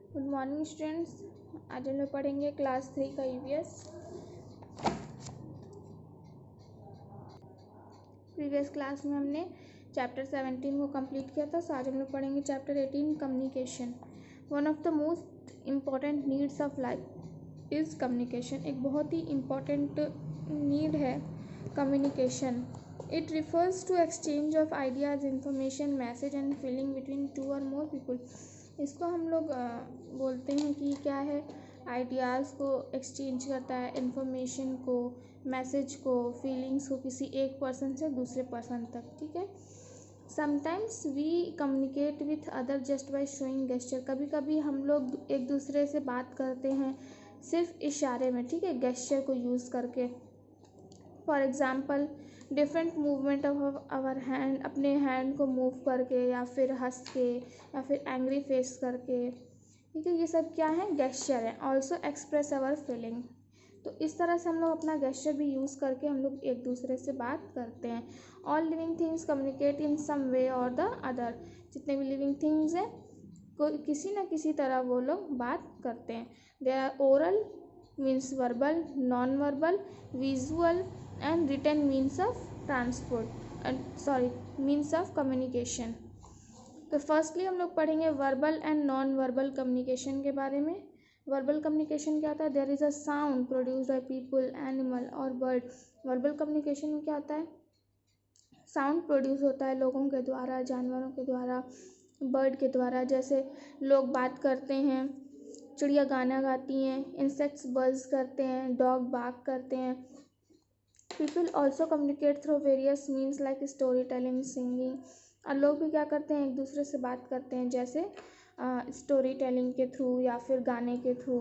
Good morning students. आज हम लोग पढ़ेंगे क्लास 3 का ईवीएस। प्रीवियस क्लास में हमने चैप्टर 17 को कंप्लीट किया था। आज हम लोग पढ़ेंगे chapter 18 communication. One of the most important needs of life is communication. एक बहुत ही इम्पॉर्टेंट नीड है communication. It refers to exchange of ideas, information, message and feeling between two और मोर पीपल। इसको हम लोग बोलते हैं कि क्या है, आइडियाज़ को एक्सचेंज करता है, इन्फॉर्मेशन को, मैसेज को, फीलिंग्स को किसी एक पर्सन से दूसरे पर्सन तक। ठीक है। Sometimes we communicate with other just by showing gesture. कभी कभी हम लोग एक दूसरे से बात करते हैं सिर्फ इशारे में, ठीक है, गेस्चर को यूज़ करके। For example different movement of our hand, अपने हैंड को मूव करके या फिर हंस के या फिर एंग्री फेस करके। ठीक है, ये सब क्या है, गेस्चर है। Also express our feeling. तो इस तरह से हम लोग अपना गेस्चर भी यूज़ करके हम लोग एक दूसरे से बात करते हैं। All living things communicate in some way or the other. जितने भी लिविंग थिंग्स हैं कोई किसी न किसी तरह वो लोग बात करते हैं। They are oral means verbal, non verbal, visual and written means of means of communication. तो फर्स्टली हम लोग पढ़ेंगे verbal and non verbal communication के बारे में। वर्बल कम्युनिकेशन क्या होता है, there is a sound produced by people, animal और बर्ड। वर्बल कम्युनिकेशन में क्या होता है, साउंड प्रोड्यूस होता है लोगों के द्वारा, जानवरों के द्वारा, बर्ड के द्वारा। जैसे लोग बात करते हैं, चिड़िया गाना गाती हैं, इंसेक्ट्स बज़ करते हैं, डॉग बार्क करते हैं। People also communicate through various means like story telling, singing. और लोग भी क्या करते हैं, एक दूसरे से बात करते हैं, जैसे स्टोरी टेलिंग के थ्रू या फिर गाने के through.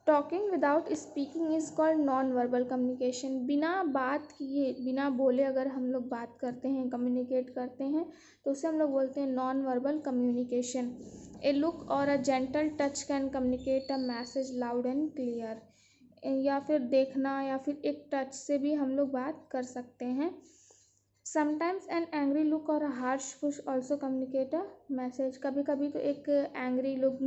Talking without speaking is called non verbal communication. बिना बात किए, बिना बोले अगर हम लोग बात करते हैं, कम्युनिकेट करते हैं, तो उसे हम लोग बोलते हैं non verbal communication. A look or a gentle touch can communicate a message loud and clear. या फिर देखना या फिर एक टच से भी हम लोग बात कर सकते हैं। समटाइम्स एन एंग्री लुक और harsh push also communicate a message. कभी कभी तो एक एंग्री लुक,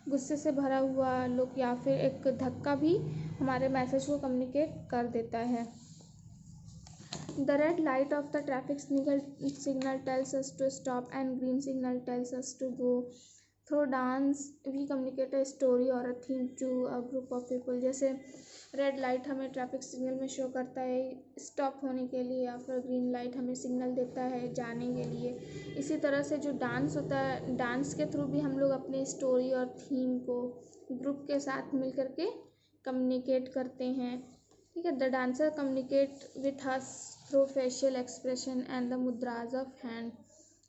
गुस्से से भरा हुआ लुक या फिर एक धक्का भी हमारे मैसेज को कम्युनिकेट कर देता है। The red light of the traffic signal tells us to stop and green signal tells us to go. Through dance we communicate a story or a theme to a group of people. जैसे red light हमें traffic signal में show करता है stop होने के लिए, या फिर ग्रीन लाइट हमें सिग्नल देता है जाने के लिए। इसी तरह से जो डांस होता है, डांस के थ्रू भी हम लोग अपनी स्टोरी और थीम को ग्रुप के साथ मिल करके कम्युनिकेट करते हैं। ठीक है। The dancer communicate with us through facial expression and the मुद्राज of hand.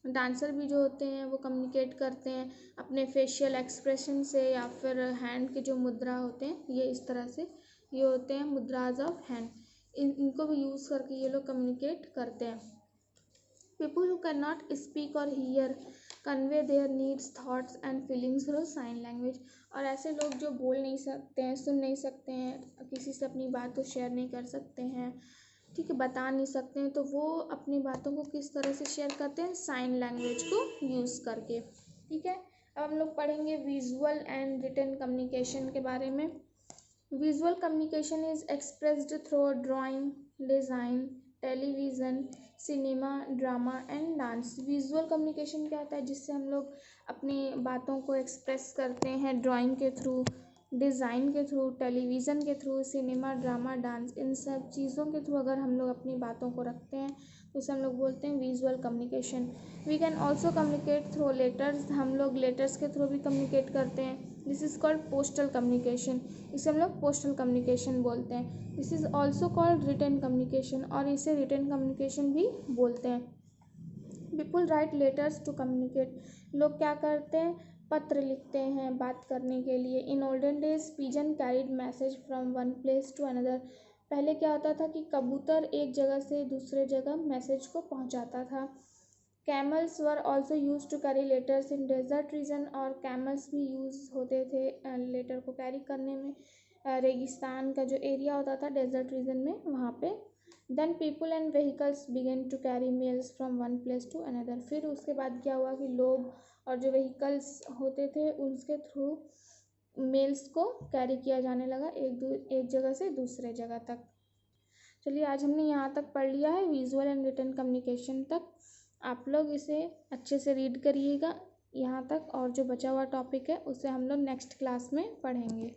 Dancer भी जो होते हैं वो कम्युनिकेट करते हैं अपने फेशियल एक्सप्रेशन से या फिर हैंड के जो मुद्रा होते हैं, ये इस तरह से ये होते हैं मुद्राज ऑफ हैंड। इनको भी यूज़ करके ये लोग कम्युनिकेट करते हैं। People who can not speak or hear convey their needs, thoughts and feelings through sign language. और ऐसे लोग जो बोल नहीं सकते हैं, सुन नहीं सकते हैं, किसी से अपनी बात को शेयर नहीं कर सकते हैं, ठीक है, बता नहीं सकते हैं, तो वो अपनी बातों को किस तरह से शेयर करते हैं, साइन लैंग्वेज को यूज़ करके। ठीक है। अब हम लोग पढ़ेंगे विजुअल एंड रिटन कम्युनिकेशन के बारे में। Visual communication is expressed through drawing, design, television, cinema, drama and dance. Visual communication क्या होता है, जिससे हम लोग अपनी बातों को एक्सप्रेस करते हैं ड्राइंग के थ्रू, डिज़ाइन के थ्रू, टेलीविज़न के थ्रू, सिनेमा, ड्रामा, डांस। इन सब चीज़ों के थ्रू अगर हम लोग अपनी बातों को रखते हैं तो उसे हम लोग बोलते हैं visual communication. We can also communicate through letters. हम लोग लेटर्स के थ्रू भी कम्युनिकेट करते हैं। This is called postal communication. इसे हम लोग पोस्टल कम्युनिकेशन बोलते हैं। This is also called written communication, और इसे रिटन कम्युनिकेशन भी बोलते हैं। People write letters to communicate. लोग क्या करते हैं, पत्र लिखते हैं बात करने के लिए। In olden days pigeon carried message from one place to another. पहले क्या होता था कि कबूतर एक जगह से दूसरे जगह मैसेज को पहुंचाता था। Camels were also use to carry letters in desert region. और कैमल्स भी यूज़ होते थे लेटर को कैरी करने में। रेगिस्तान का जो एरिया होता था डेजर्ट रीजन में, वहाँ पे। Then people and vehicles began to carry mails from one place to another. फिर उसके बाद क्या हुआ कि लोग और जो व्हीकल्स होते थे उसके थ्रू मेल्स को कैरी किया जाने लगा एक जगह से दूसरे जगह तक। चलिए आज हमने यहाँ तक पढ़ लिया है, विजुअल एंड रिटन कम्युनिकेशन तक। आप लोग इसे अच्छे से रीड करिएगा यहाँ तक, और जो बचा हुआ टॉपिक है उसे हम लोग नेक्स्ट क्लास में पढ़ेंगे।